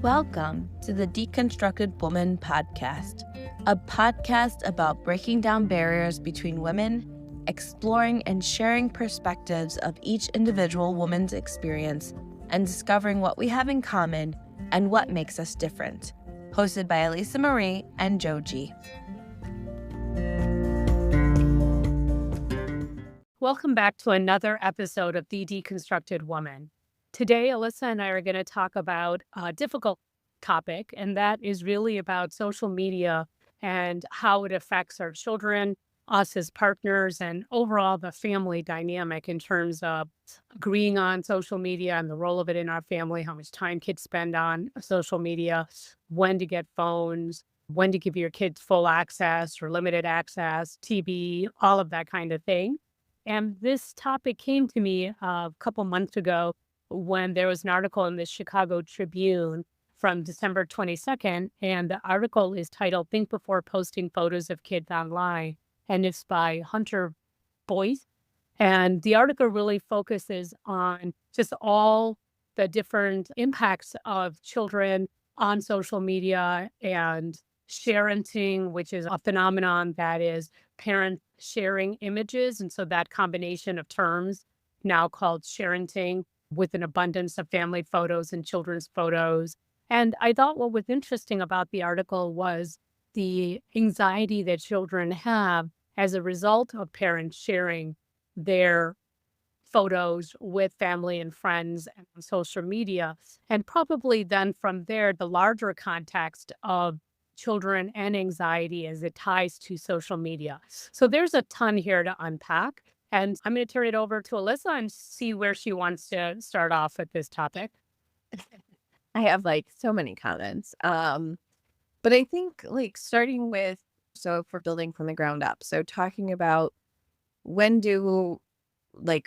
Welcome to the Deconstructed Woman podcast, a podcast about breaking down barriers between women, exploring and sharing perspectives of each individual woman's experience, and discovering what we have in common and what makes us different. Hosted by Elisa Marie and Joji. Welcome back to another episode of The Deconstructed Woman. Today, Alyssa and I are going to talk about a difficult topic, and that is really about social media and how it affects our children, us as partners, and overall the family dynamic in terms of agreeing on social media and the role of it in our family, how much time kids spend on social media, when to get phones, when to give your kids full access or limited access, TV, all of that kind of thing. And this topic came to me a couple months ago when there was an article in the Chicago Tribune from December 22nd. And the article is titled Think Before Posting Photos of Kids Online. And it's by Hunter Boyce. And the article really focuses on just all the different impacts of children on social media and sharenting, which is a phenomenon that is parents sharing images. And so that combination of terms now called sharenting, with an abundance of family photos and children's photos. And I thought what was interesting about the article was the anxiety that children have as a result of parents sharing their photos with family and friends and on social media. And probably then from there, the larger context of children and anxiety as it ties to social media. So there's a ton here to unpack. And I'm going to turn it over to Alyssa and see where she wants to start off with this topic. I have so many comments. But I think starting with, so if we're building from the ground up, so talking about when do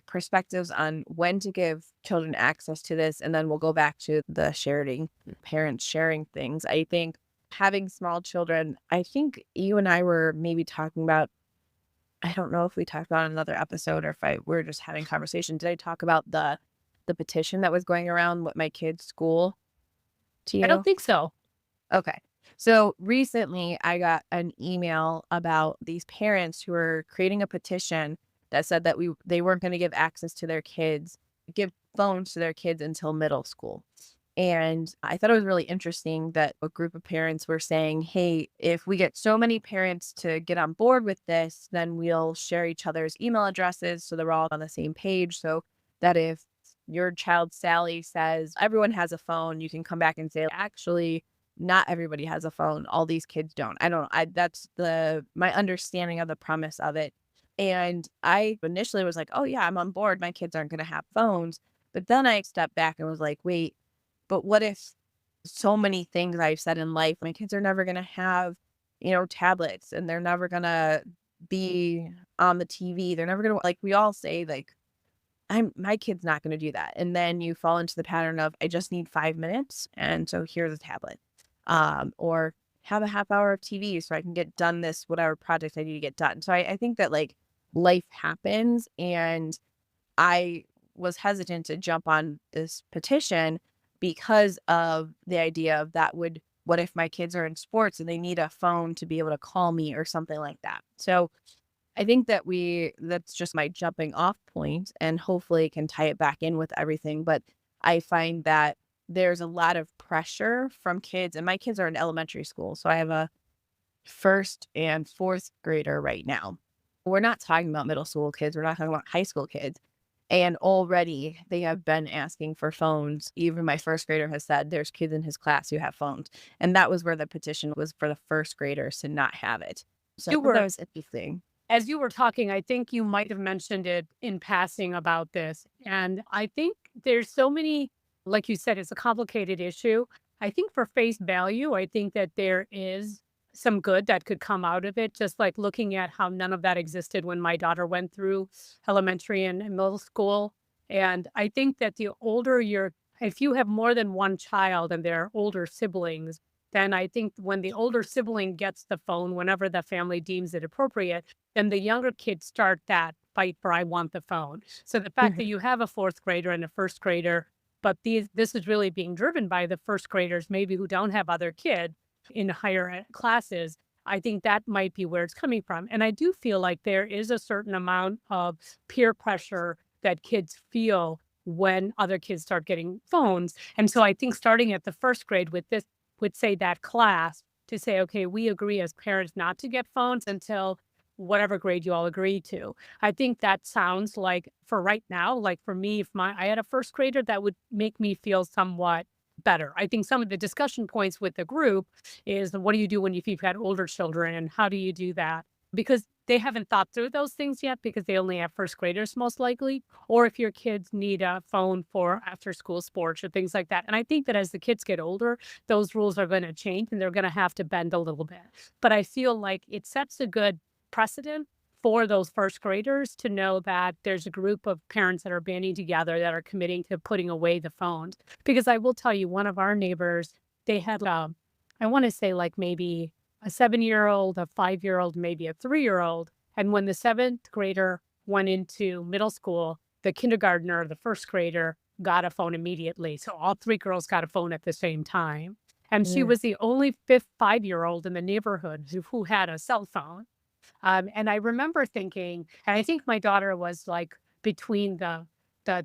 perspectives on when to give children access to this, and then we'll go back to the sharing, parents sharing things. I think having small children, I think you and I were maybe talking about, I don't know if we talked about another episode or if we're just having conversation. Did I talk about the petition that was going around with my kid's school to you? I don't think so. Okay. So recently I got an email about these parents who were creating a petition that said that they weren't going to give access to their kids, give phones to their kids until middle school. And I thought it was really interesting that a group of parents were saying, hey, if we get so many parents to get on board with this, then we'll share each other's email addresses so they're all on the same page. So that if your child Sally says everyone has a phone, you can come back and say, actually, not everybody has a phone. All these kids don't. That's my understanding of the premise of it. And I initially was like, oh yeah, I'm on board. My kids aren't going to have phones. But then I stepped back and was like, wait, but what if so many things I've said in life, my kids are never going to have, tablets, and they're never going to be on the TV. They're never going to, we all say, my kid's not going to do that. And then you fall into the pattern of, I just need 5 minutes. And so here's a tablet, or have a half hour of TV so I can get done this, whatever project I need to get done. So I think that life happens, and I was hesitant to jump on this petition because of the idea of what if my kids are in sports and they need a phone to be able to call me or something like that. So I think that that's just my jumping off point, and hopefully can tie it back in with everything. But I find that there's a lot of pressure from kids, and my kids are in elementary school. So I have a first and fourth grader right now. We're not talking about middle school kids. We're not talking about high school kids. And already they have been asking for phones. Even my first grader has said there's kids in his class who have phones. And that was where the petition was, for the first graders to not have it. So that was interesting. As you were talking, I think you might have mentioned it in passing about this. And I think there's so many, like you said, it's a complicated issue. I think for face value, I think that there is some good that could come out of it, just like looking at how none of that existed when my daughter went through elementary and middle school. And I think that if you have more than one child and they're older siblings, then I think when the older sibling gets the phone, whenever the family deems it appropriate, then the younger kids start that fight for I want the phone. So the fact that you have a fourth grader and a first grader But this is really being driven by the first graders, maybe who don't have other kids in higher classes. I think that might be where it's coming from. And I do feel like there is a certain amount of peer pressure that kids feel when other kids start getting phones. And so I think starting at the first grade with this, would say that class to say, okay, we agree as parents not to get phones until whatever grade you all agree to. I think that sounds like for right now, like for me, if I had a first grader, that would make me feel somewhat better. I think some of the discussion points with the group is what do you do when you've had older children and how do you do that? Because they haven't thought through those things yet because they only have first graders most likely, or if your kids need a phone for after school sports or things like that. And I think that as the kids get older, those rules are going to change and they're going to have to bend a little bit. But I feel like it sets a good precedent for those first graders to know that there's a group of parents that are banding together that are committing to putting away the phones. Because I will tell you, one of our neighbors, they had, I want to say like maybe a 7-year-old, a 5-year-old, maybe a 3-year-old. And when the seventh grader went into middle school, the kindergartner, the first grader, got a phone immediately. So all three girls got a phone at the same time. And she was the only 5-year-old in the neighborhood who had a cell phone. And I remember thinking, and I think my daughter was like between the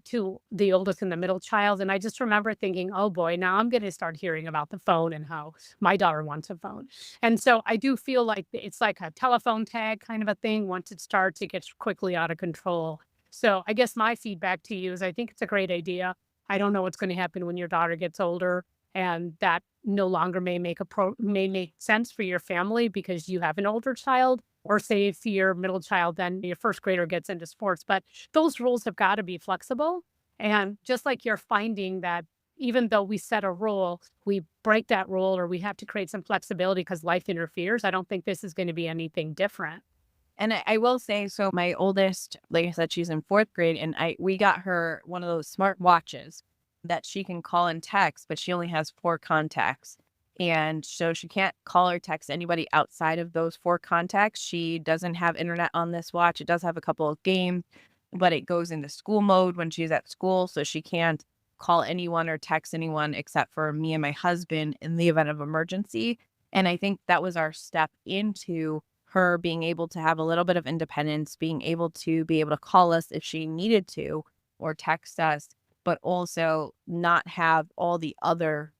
two, the oldest and the middle child. And I just remember thinking, oh boy, now I'm going to start hearing about the phone and how my daughter wants a phone. And so I do feel like it's like a telephone tag kind of a thing. Once it starts, it gets quickly out of control. So I guess my feedback to you is I think it's a great idea. I don't know what's going to happen when your daughter gets older. And that no longer may make sense for your family because you have an older child, or say if your middle child, then your first grader gets into sports. But those rules have got to be flexible. And just like you're finding that even though we set a rule, we break that rule or we have to create some flexibility because life interferes. I don't think this is going to be anything different. And I will say, so my oldest, like I said, she's in fourth grade, and we got her one of those smart watches that she can call and text, but she only has 4 contacts. And so she can't call or text anybody outside of those 4 contacts. She doesn't have internet on this watch. It does have a couple of games, but it goes into school mode when she's at school. So she can't call anyone or text anyone except for me and my husband in the event of emergency. And I think that was our step into her being able to have a little bit of independence, being able to call us if she needed to or text us, but also not have all the other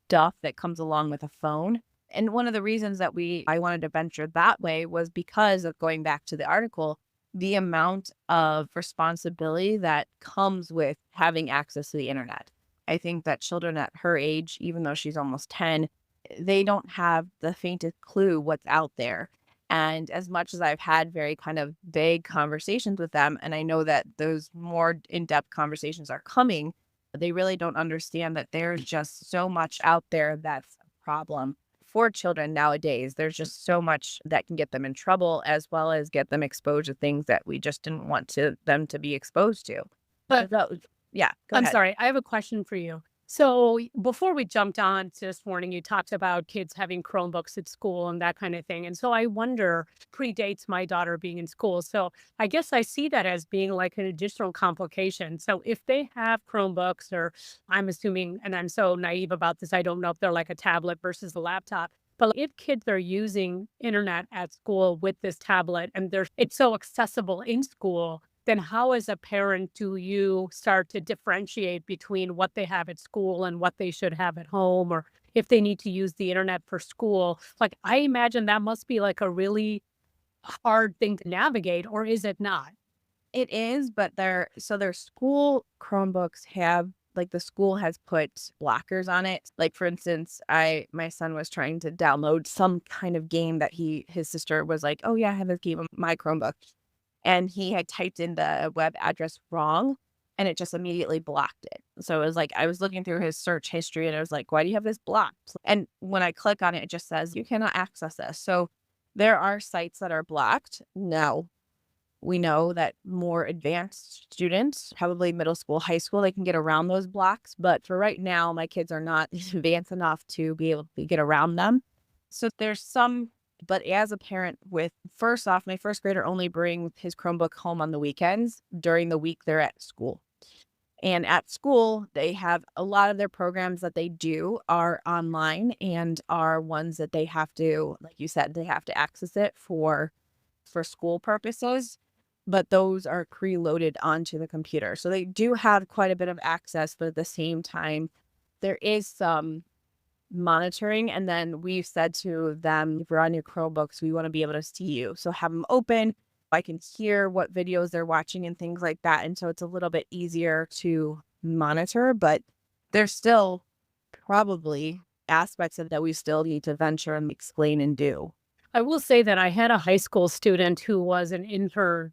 stuff that comes along with a phone. And one of the reasons that I wanted to venture that way was because of, going back to the article, the amount of responsibility that comes with having access to the internet. I think that children at her age, even though she's almost 10, they don't have the faintest clue what's out there. And as much as I've had very kind of vague conversations with them, and I know that those more in-depth conversations are coming, they really don't understand that there's just so much out there that's a problem for children nowadays. There's just so much that can get them in trouble, as well as get them exposed to things that we just didn't want them to be exposed to. But Yeah, go I'm ahead. sorry, I have a question for you. So before we jumped on to this morning, you talked about kids having Chromebooks at school and that kind of thing. And so I wonder, predates my daughter being in school. So I guess I see that as being like an additional complication. So if they have Chromebooks, or I'm assuming, and I'm so naive about this, I don't know if they're like a tablet versus a laptop. But if kids are using internet at school with this tablet and it's so accessible in school, then how as a parent do you start to differentiate between what they have at school and what they should have at home, or if they need to use the internet for school? Like, I imagine that must be like a really hard thing to navigate, or is it not? It is, but their school Chromebooks have, like, the school has put blockers on it. Like, for instance, my son was trying to download some kind of game that his sister was like, "Oh yeah, I have this game on my Chromebook." And he had typed in the web address wrong, and it just immediately blocked it. So it was like, I was looking through his search history and I was like, why do you have this blocked? And when I click on it, it just says, you cannot access this. So there are sites that are blocked. Now, we know that more advanced students, probably middle school, high school, they can get around those blocks. But for right now, my kids are not advanced enough to be able to get around them. So there's some. But as a parent, first off, my first grader only brings his Chromebook home on the weekends. During the week, they're at school. And at school, they have a lot of their programs that they do are online and are ones that they have to, like you said, they have to access it for school purposes, but those are preloaded onto the computer. So they do have quite a bit of access, but at the same time, there is some monitoring. And then we've said to them, if you're on your Chromebooks, we want to be able to see you. So have them open. I can hear what videos they're watching and things like that. And so it's a little bit easier to monitor, but there's still probably aspects of that we still need to venture and explain and do. I will say that I had a high school student who was an intern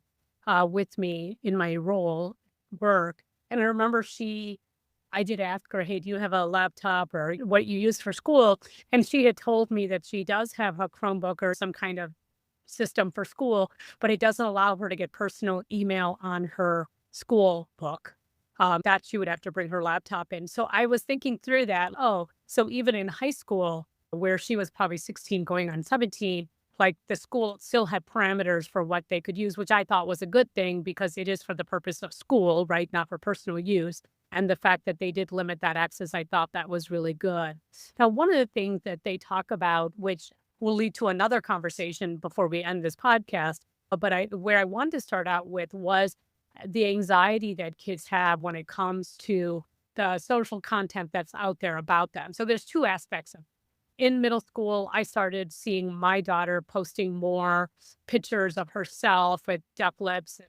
with me in my role work. And I remember I did ask her, hey, do you have a laptop or what you use for school? And she had told me that she does have a Chromebook or some kind of system for school, but it doesn't allow her to get personal email on her school book. That she would have to bring her laptop in. So I was thinking through that. Oh, so even in high school, where she was probably 16 going on 17, like the school still had parameters for what they could use, which I thought was a good thing because it is for the purpose of school, right? Not for personal use. And the fact that they did limit that access, I thought that was really good. Now, one of the things that they talk about, which will lead to another conversation before we end this podcast, but where I wanted to start out with was the anxiety that kids have when it comes to the social content that's out there about them. So there's two aspects of in middle school, I started seeing my daughter posting more pictures of herself with deaf lips and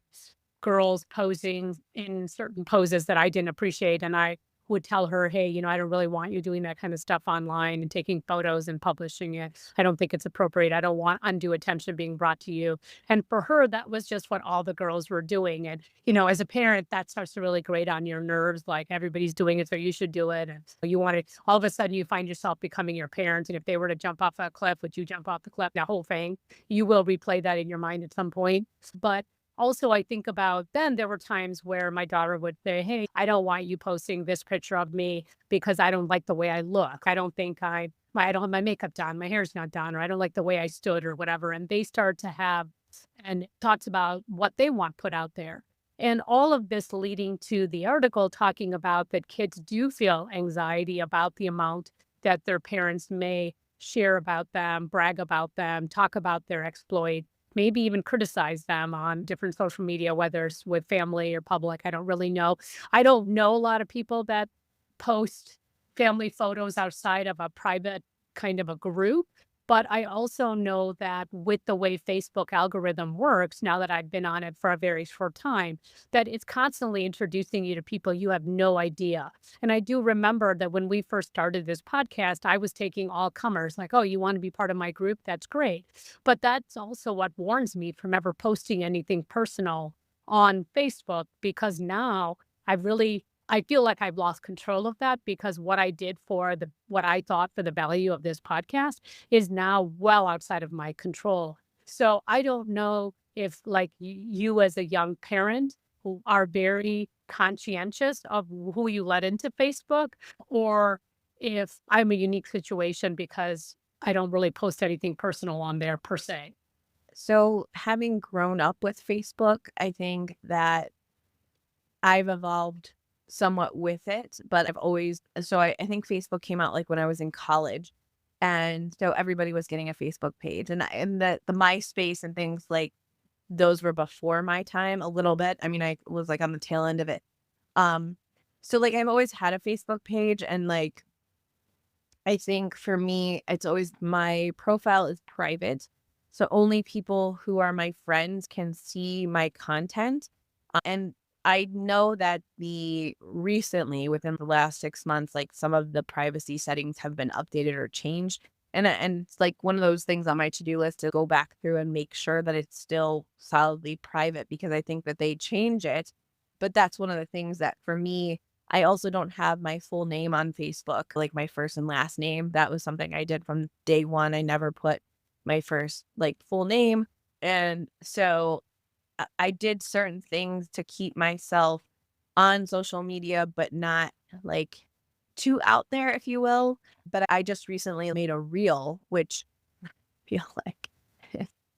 girls posing in certain poses that I didn't appreciate. And I would tell her, hey, I don't really want you doing that kind of stuff online and taking photos and publishing it. I don't think it's appropriate. I don't want undue attention being brought to you. And for her, that was just what all the girls were doing. And, as a parent, that starts to really grate on your nerves. Like everybody's doing it, so you should do it. And you want to, all of a sudden you find yourself becoming your parent. And if they were to jump off a cliff, would you jump off the cliff? The whole thing, you will replay that in your mind at some point. But also, I think about then there were times where my daughter would say, hey, I don't want you posting this picture of me because I don't like the way I look. I don't think I don't have my makeup done. My hair's not done, or I don't like the way I stood or whatever. And they start to have and thoughts about what they want put out there. And all of this leading to the article talking about that kids do feel anxiety about the amount that their parents may share about them, brag about them, talk about their exploit, maybe even criticize them on different social media, whether it's with family or public. I don't really know. I don't know a lot of people that post family photos outside of a private kind of a group. But I also know that with the way Facebook algorithm works, now that I've been on it for a very short time, that it's constantly introducing you to people you have no idea. And I do remember that when we first started this podcast, I was taking all comers like, oh, you want to be part of my group? That's great. But that's also what warns me from ever posting anything personal on Facebook, because now I feel like I've lost control of that, because what I did for what I thought for the value of this podcast is now well outside of my control. So I don't know if like you as a young parent who are very conscientious of who you let into Facebook, or if I'm a unique situation because I don't really post anything personal on there per se. So having grown up with Facebook, I think that I've evolved somewhat with it, but I think Facebook came out like when I was in college. And so everybody was getting a Facebook page, and the MySpace and things like those were before my time a little bit. I mean, I was like on the tail end of it. So like I've always had a Facebook page, and like I think for me, it's always my profile is private. So only people who are my friends can see my content. And I know that recently within the last 6 months, like some of the privacy settings have been updated or changed. And it's like one of those things on my to-do list to go back through and make sure that it's still solidly private, because I think that they change it. But that's one of the things that for me, I also don't have my full name on Facebook, like my first and last name. That was something I did from day one. I never put my first like full name. And so I did certain things to keep myself on social media, but not like too out there, if you will. But I just recently made a reel, which I feel like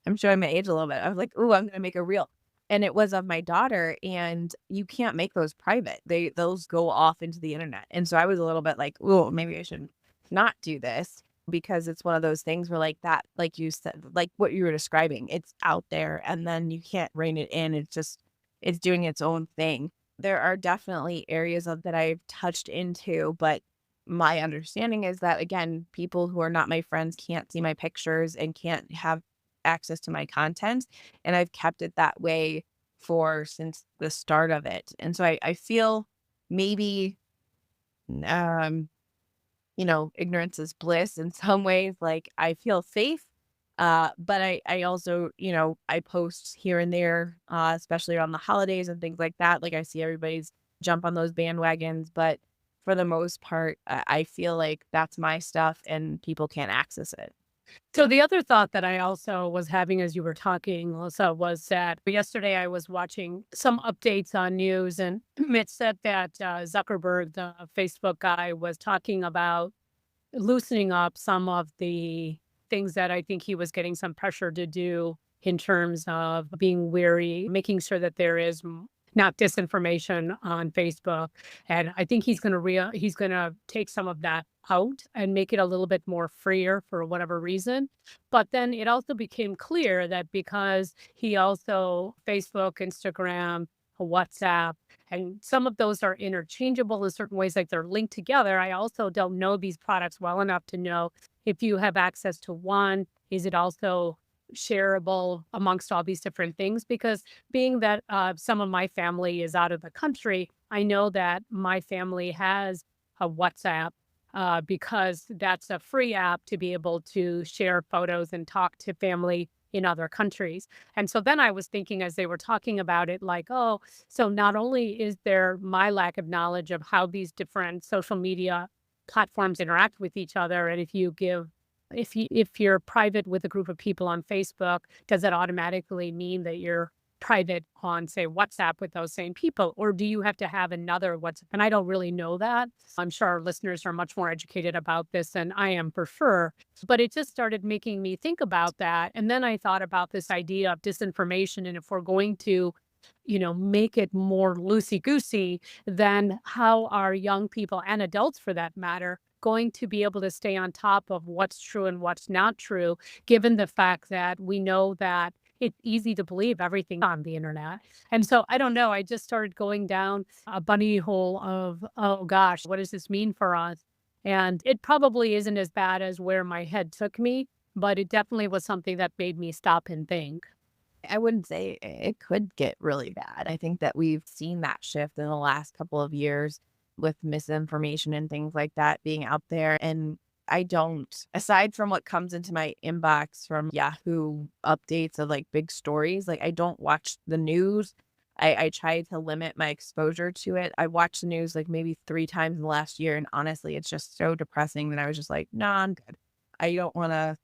I'm showing my age a little bit. I was like, ooh, I'm going to make a reel. and it was of my daughter, and you can't make those private. Those go off into the internet. And so I was a little bit like, oh, maybe I should not do this, because it's one of those things where, like that, like you said, like what you were describing, it's out there and then you can't rein it in. It's doing its own thing. There are definitely areas of that I've touched into, but my understanding is that, again, people who are not my friends can't see my pictures and can't have access to my content. And I've kept it that way for since the start of it. And so I feel maybe, um, ignorance is bliss in some ways. Like I feel safe. But I also, I post here and there, especially around the holidays and things like that. Like I see everybody's jump on those bandwagons, but for the most part, I feel like that's my stuff and people can't access it. So the other thought that I also was having as you were talking, Melissa, was that yesterday I was watching some updates on news, and it said that Zuckerberg, the Facebook guy, was talking about loosening up some of the things that I think he was getting some pressure to do in terms of being wary, making sure that there is not disinformation on Facebook. And I think he's going to take some of that out and make it a little bit more freer for whatever reason. But then it also became clear that because he also Facebook, Instagram, WhatsApp, and some of those are interchangeable in certain ways, like they're linked together. I also don't know these products well enough to know if you have access to one, is it also shareable amongst all these different things? Because being that some of my family is out of the country, I know that my family has a WhatsApp because that's a free app to be able to share photos and talk to family in other countries. And so then I was thinking as they were talking about it, like, oh, so not only is there my lack of knowledge of how these different social media platforms interact with each other, and if you're private with a group of people on Facebook, does that automatically mean that you're private on, say, WhatsApp with those same people? Or do you have to have another WhatsApp? And I don't really know that. I'm sure our listeners are much more educated about this than I am for sure. But it just started making me think about that. And then I thought about this idea of disinformation. And if we're going to, make it more loosey goosey, then how are young people and adults for that matter going to be able to stay on top of what's true and what's not true, given the fact that we know that it's easy to believe everything on the internet. And so I don't know. I just started going down a bunny hole of, oh gosh, what does this mean for us? And it probably isn't as bad as where my head took me, but it definitely was something that made me stop and think. I wouldn't say it could get really bad. I think that we've seen that shift in the last couple of years with misinformation and things like that being out there. And I don't, aside from what comes into my inbox from Yahoo updates of like big stories, like I don't watch the news. I try to limit my exposure to it. I watched the news like maybe 3 times in the last year. And honestly, it's just so depressing that I was just like, no, I'm good. I don't want to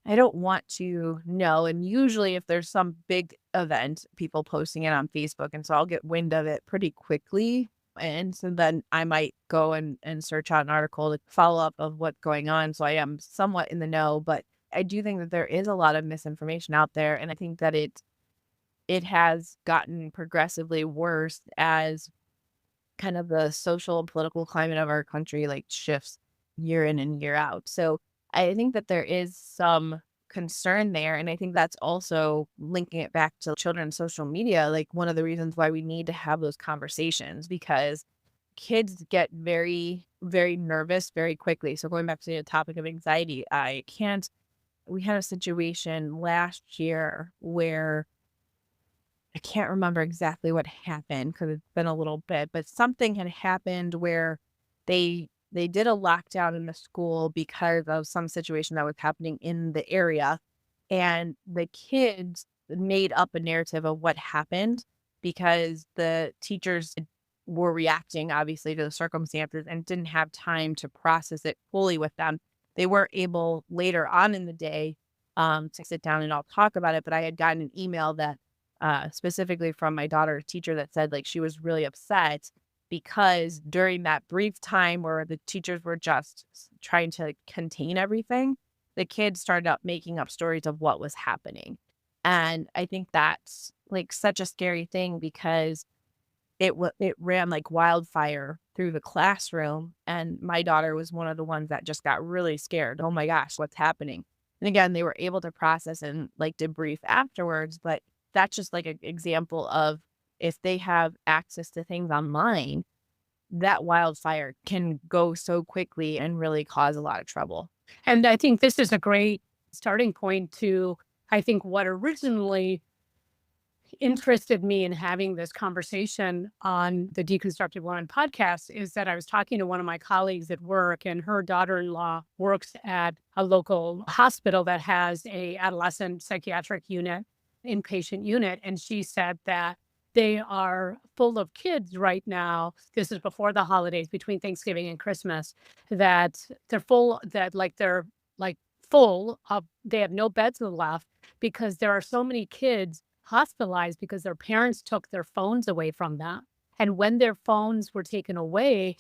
I don't want to know. And usually, if there's some big event, people posting it on Facebook. And so I'll get wind of it pretty quickly. And so then I might go and search out an article to follow up of what's going on. So I am somewhat in the know. But I do think that there is a lot of misinformation out there. And I think that it has gotten progressively worse as kind of the social and political climate of our country like shifts year in and year out. So I think that there is some concern there. And I think that's also linking it back to children's social media. Like one of the reasons why we need to have those conversations, because kids get very, very nervous very quickly. So going back to the topic of anxiety, we had a situation last year where I can't remember exactly what happened because it's been a little bit, but something had happened where they did a lockdown in the school because of some situation that was happening in the area. And the kids made up a narrative of what happened because the teachers were reacting obviously to the circumstances and didn't have time to process it fully with them. They weren't able later on in the day to sit down and all talk about it. But I had gotten an email that specifically from my daughter's teacher that said like she was really upset because during that brief time where the teachers were just trying to contain everything, the kids started up making up stories of what was happening. And I think that's like such a scary thing because it ran like wildfire through the classroom, and my daughter was one of the ones that just got really scared. Oh my gosh, what's happening? And again, they were able to process and like debrief afterwards, but that's just like an example of if they have access to things online, that wildfire can go so quickly and really cause a lot of trouble. And I think this is a great starting point to, I think, what originally interested me in having this conversation on the Deconstructed Woman podcast is that I was talking to one of my colleagues at work, and her daughter-in-law works at a local hospital that has a adolescent psychiatric unit, inpatient unit. And she said that they are full of kids right now. This is before the holidays, between Thanksgiving and Christmas, that they're like full of, they have no beds left because there are so many kids hospitalized because their parents took their phones away from them. And when their phones were taken away,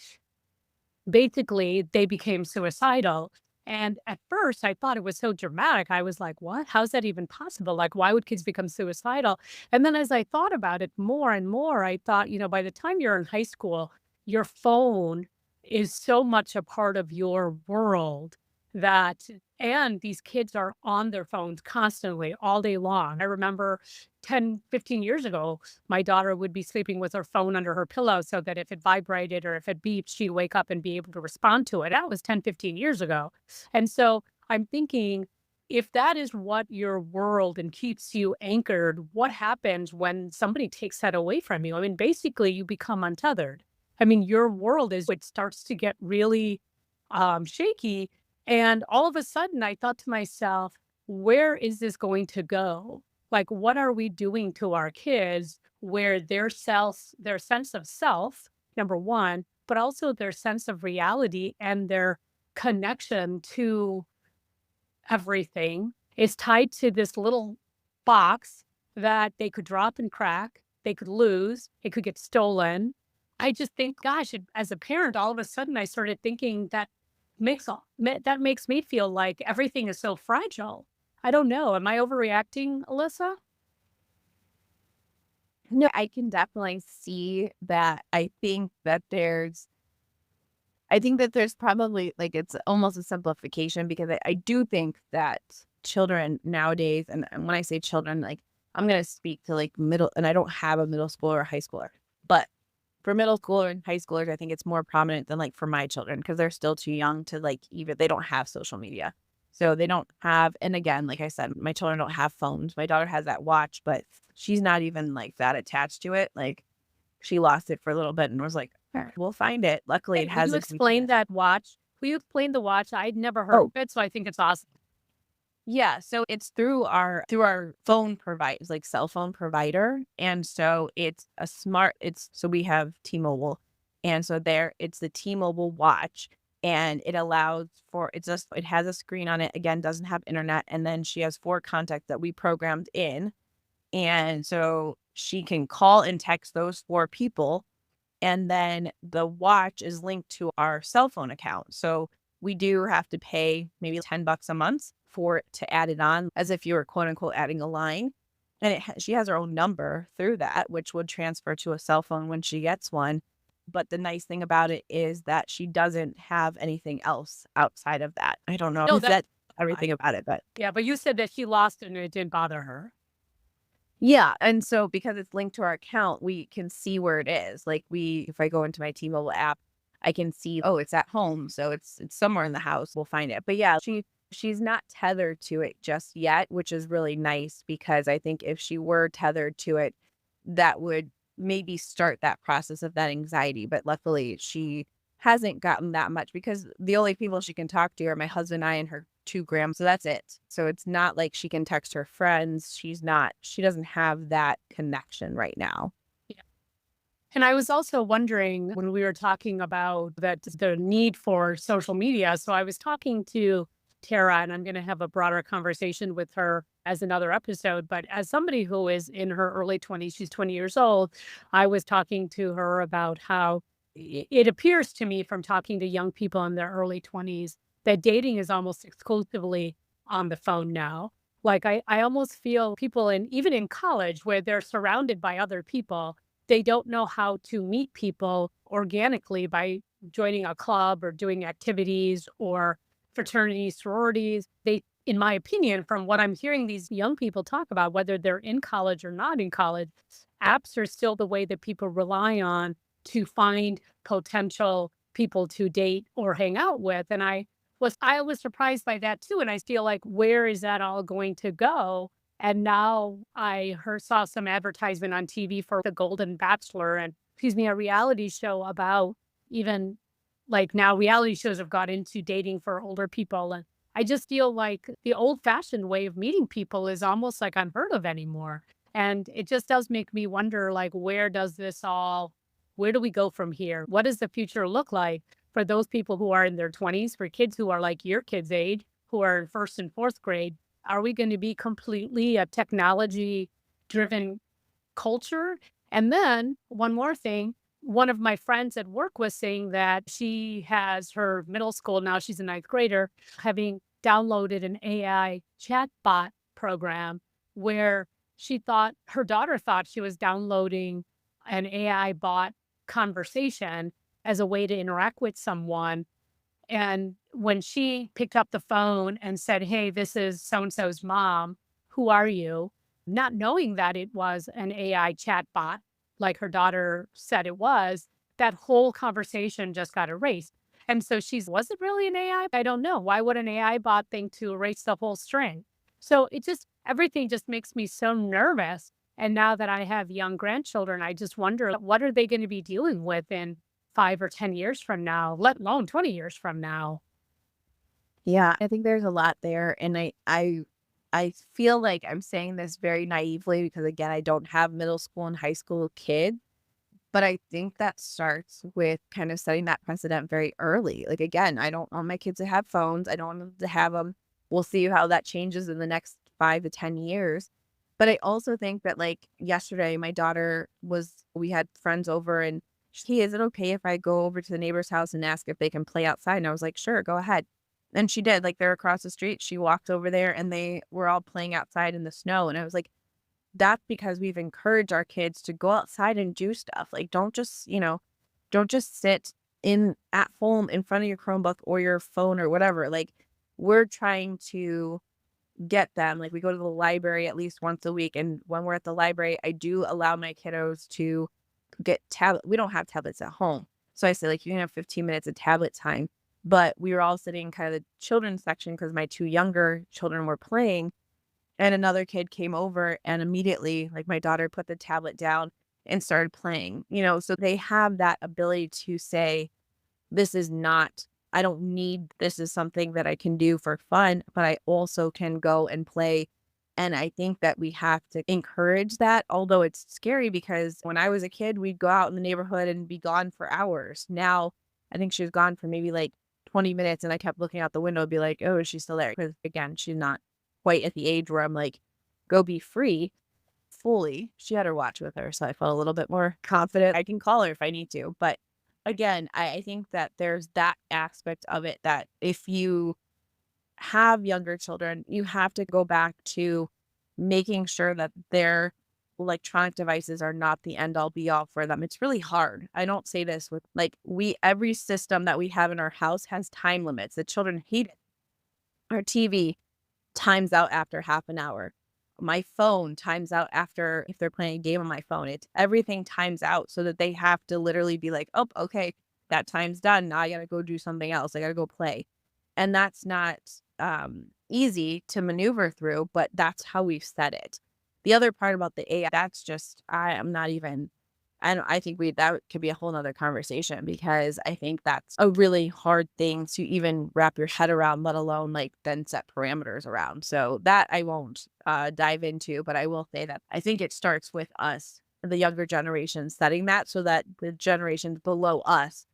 basically they became suicidal. And at first I thought it was so dramatic. I was like, what? How's that even possible? Like, why would kids become suicidal? And then as I thought about it more and more, I thought, by the time you're in high school, your phone is so much a part of your world that, and these kids are on their phones constantly all day long. I remember 10, 15 years ago, my daughter would be sleeping with her phone under her pillow so that if it vibrated or if it beeped, she'd wake up and be able to respond to it. That was 10, 15 years ago. And so I'm thinking, if that is what your world and keeps you anchored, what happens when somebody takes that away from you? I mean, basically, you become untethered. I mean, your world is, it starts to get really shaky. And all of a sudden, I thought to myself, where is this going to go? Like, what are we doing to our kids where their sense of self, number one, but also their sense of reality and their connection to everything is tied to this little box that they could drop and crack, they could lose, it could get stolen. I just think, gosh, as a parent, all of a sudden I started thinking that makes me feel like everything is so fragile. I don't know. Am I overreacting, Alyssa? No, I can definitely see that. I think that there's probably like it's almost a simplification because I do think that children nowadays, and when I say children, like I'm going to speak to like middle, and I don't have a middle schooler or high schooler, but for middle schooler and high schoolers, I think it's more prominent than like for my children because they're still too young to like even, they don't have social media. So they don't have, and again, like I said, my children don't have phones. My daughter has that watch, but she's not even like that attached to it. Like she lost it for a little bit and was like, "All right, we'll find it." Luckily, it Will has you a explain GPS. that watch? Will you explain the watch? I'd never heard Oh, of it, so I think it's awesome. yeah, so it's through our phone providers, like cell phone provider, and so so we have T-Mobile, and so there it's the T-Mobile watch, and it allows for it has a screen on it, again, doesn't have internet, and then she has 4 contacts that we programmed in, and so she can call and text those 4 people, and then the watch is linked to our cell phone account. So we do have to pay maybe $10 a month for it to add it on as if you were quote unquote adding a line. And she has her own number through that, which would transfer to a cell phone when she gets one. But the nice thing about it is that she doesn't have anything else outside of that. I don't know No, if that's fine. everything about it, but Yeah, but you said that she lost it and it didn't bother her. yeah, and so because it's linked to our account, we can see where it is. Like if I go into my T-Mobile app, I can see, oh, it's at home, so it's somewhere in the house. We'll find it. But yeah, she's not tethered to it just yet, which is really nice because I think if she were tethered to it, that would maybe start that process of that anxiety. But luckily, she hasn't gotten that much because the only people she can talk to are my husband and I and her 2 grams. So that's it. So it's not like she can text her friends. She doesn't have that connection right now. Yeah. And I was also wondering when we were talking about the need for social media. So I was talking to Tara, and I'm going to have a broader conversation with her as another episode. But as somebody who is in her early 20s, she's 20 years old, I was talking to her about how it appears to me from talking to young people in their early 20s that dating is almost exclusively on the phone now. Like I almost feel people in even in college where they're surrounded by other people, they don't know how to meet people organically by joining a club or doing activities or fraternities, sororities. They, in my opinion, from what I'm hearing these young people talk about, whether they're in college or not in college, apps are still the way that people rely on to find potential people to date or hang out with. And I was surprised by that too. And I feel like, where is that all going to go? And now I heard saw some advertisement on TV for the Golden Bachelor and excuse me, a reality show about even like now reality shows have got into dating for older people. And I just feel like the old fashioned way of meeting people is almost like unheard of anymore. And it just does make me wonder, like, where do we go from here? What does the future look like for those people who are in their 20s, for kids who are like your kids' age, who are in first and fourth grade? Are we going to be completely a technology driven culture? And then one more thing, one of my friends at work was saying that she has her middle school, now she's a ninth grader, having downloaded an AI chatbot program where she thought her daughter thought she was downloading an AI bot conversation as a way to interact with someone. And when she picked up the phone and said, "Hey, this is so and so's mom, who are you?" Not knowing that it was an AI chatbot, like her daughter said it was, that whole conversation just got erased. And so was it really an AI? I don't know. Why would an AI bot think to erase the whole string? So everything just makes me so nervous. And now that I have young grandchildren, I just wonder, what are they going to be dealing with in 5 or 10 years from now, let alone 20 years from now? Yeah, I think there's a lot there, and I feel like I'm saying this very naively because again, I don't have middle school and high school kids, but I think that starts with kind of setting that precedent very early. Like again, I don't want my kids to have phones. I don't want them to have them. We'll see how that changes in the next 5 to 10 years. But I also think that like yesterday, my daughter we had friends over and she, is it okay if I go over to the neighbor's house and ask if they can play outside? And I was like, sure, go ahead. And she did. Like they're across the street. She walked over there and they were all playing outside in the snow. And I was like, that's because we've encouraged our kids to go outside and do stuff. Like, don't just sit in at home in front of your Chromebook or your phone or whatever. Like, we're trying to get them. Like, we go to the library at least once a week. And when we're at the library, I do allow my kiddos to get tablet. We don't have tablets at home. So I say, like, you can have 15 minutes of tablet time. But we were all sitting in kind of the children's section because my two younger children were playing. And another kid came over and immediately, like my daughter put the tablet down and started playing, so they have that ability to say, this is not, I don't need, this is something that I can do for fun, but I also can go and play. And I think that we have to encourage that, although it's scary because when I was a kid, we'd go out in the neighborhood and be gone for hours. Now, I think she was gone for maybe like 20 minutes and I kept looking out the window and be like, oh, is she still there? Because again, she's not quite at the age where I'm like, go be free fully. She had her watch with her, so I felt a little bit more confident. I can call her if I need to. But again, I think that there's that aspect of it that if you have younger children, you have to go back to making sure that their electronic devices are not the end all be all for them. It's really hard. I don't say this with like every system that we have in our house has time limits. The children hate it. Our TV times out after half an hour. My phone times out after if they're playing a game on my phone. It's everything times out so that they have to literally be like, oh, okay, that time's done. Now I gotta go do something else. I gotta go play. And that's not easy to maneuver through, but that's how we've set it. The other part about the AI, that's just I am not even I think that could be a whole nother conversation because I think that's a really hard thing to even wrap your head around, let alone like then set parameters around. So that I won't dive into, but I will say that I think it starts with us, the younger generation, setting that so that the generations below us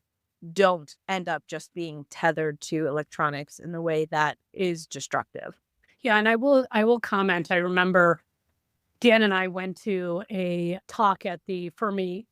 don't end up just being tethered to electronics in the way that is destructive. Yeah, and I will comment. I remember Dan and I went to a talk at the Fermi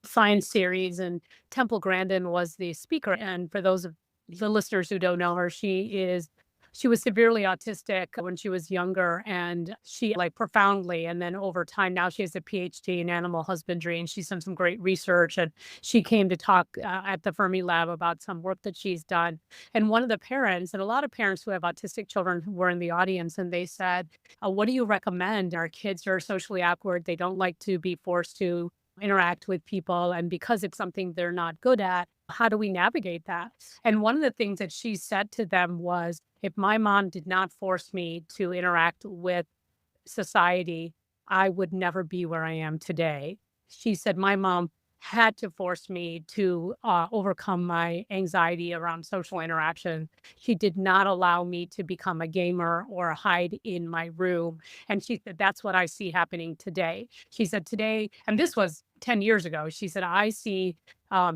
Science Series, and Temple Grandin was the speaker. And for those of the listeners who don't know her, she is She was severely autistic when she was younger, and she like profoundly. And then over time, now she has a PhD in animal husbandry, and she's done some great research. And she came to talk at the Fermi Lab about some work that she's done. And one of the parents, and a lot of parents who have autistic children who were in the audience, and they said, what do you recommend? Our kids are socially awkward. They don't like to be forced to interact with people. And because it's something they're not good at, how do we navigate that? And one of the things that she said to them was, if my mom did not force me to interact with society, I would never be where I am today. She said, my mom had to force me to overcome my anxiety around social interaction. She did not allow me to become a gamer or hide in my room. And she said, that's what I see happening today. She said, today, and this was 10 years ago, she said, I see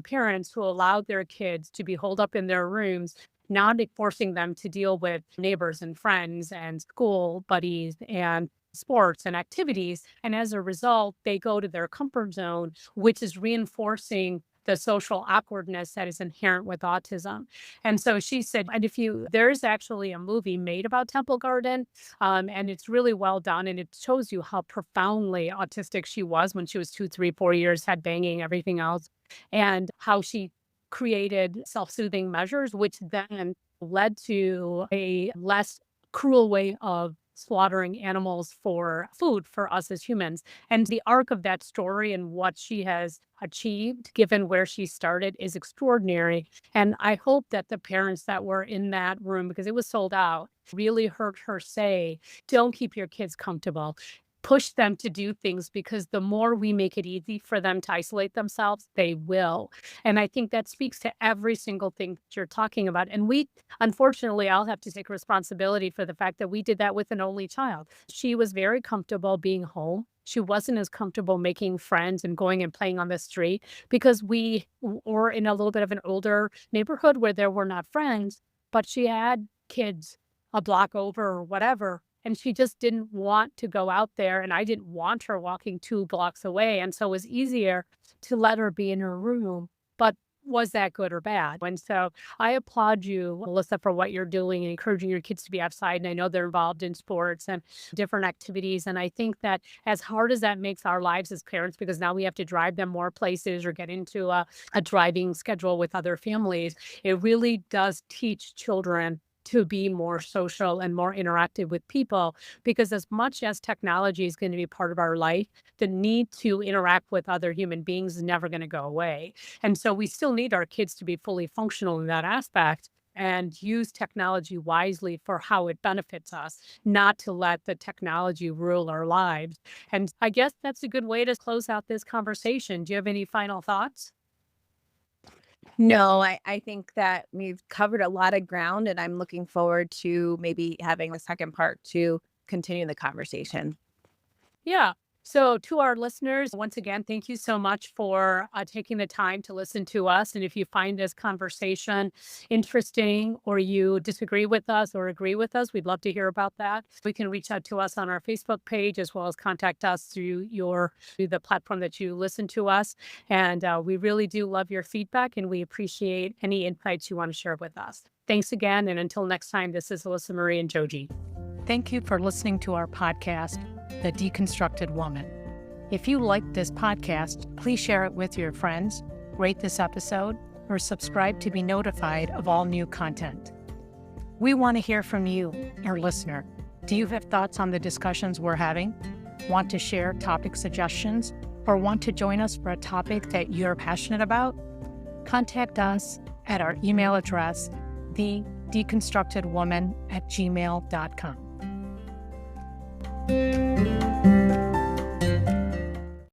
parents who allowed their kids to be holed up in their rooms, not forcing them to deal with neighbors and friends and school buddies and sports and activities. And as a result, they go to their comfort zone, which is reinforcing the social awkwardness that is inherent with autism. And so she said, and there's actually a movie made about Temple Garden, and it's really well done. And it shows you how profoundly autistic she was when she was 2, 3, 4 years, had banging, everything else, and how she created self-soothing measures, which then led to a less cruel way of slaughtering animals for food for us as humans. And the arc of that story and what she has achieved, given where she started, is extraordinary. And I hope that the parents that were in that room, because it was sold out, really heard her say, don't keep your kids comfortable. Push them to do things, because the more we make it easy for them to isolate themselves, they will. And I think that speaks to every single thing that you're talking about. And unfortunately, I'll have to take responsibility for the fact that we did that with an only child. She was very comfortable being home. She wasn't as comfortable making friends and going and playing on the street, because we were in a little bit of an older neighborhood where there were not friends, but she had kids a block over or whatever. And she just didn't want to go out there, and I didn't want her walking 2 blocks away. And so it was easier to let her be in her room. But was that good or bad? And so I applaud you, Melissa, for what you're doing and encouraging your kids to be outside. And I know they're involved in sports and different activities. And I think that as hard as that makes our lives as parents, because now we have to drive them more places or get into a driving schedule with other families, it really does teach children to be more social and more interactive with people, because as much as technology is going to be part of our life, the need to interact with other human beings is never going to go away. And so we still need our kids to be fully functional in that aspect and use technology wisely for how it benefits us, not to let the technology rule our lives. And I guess that's a good way to close out this conversation. Do you have any final thoughts? No, I think that we've covered a lot of ground, and I'm looking forward to maybe having a second part to continue the conversation. Yeah. So to our listeners, once again, thank you so much for taking the time to listen to us. And if you find this conversation interesting, or you disagree with us or agree with us, we'd love to hear about that. We can reach out to us on our Facebook page, as well as contact us through the platform that you listen to us. And we really do love your feedback, and we appreciate any insights you want to share with us. Thanks again. And until next time, this is Alyssa Marie and Joji. Thank you for listening to our podcast, The Deconstructed Woman. If you like this podcast, please share it with your friends, rate this episode, or subscribe to be notified of all new content. We want to hear from you, our listener. Do you have thoughts on the discussions we're having? Want to share topic suggestions, or want to join us for a topic that you're passionate about? Contact us at our email address, thedeconstructedwoman@gmail.com.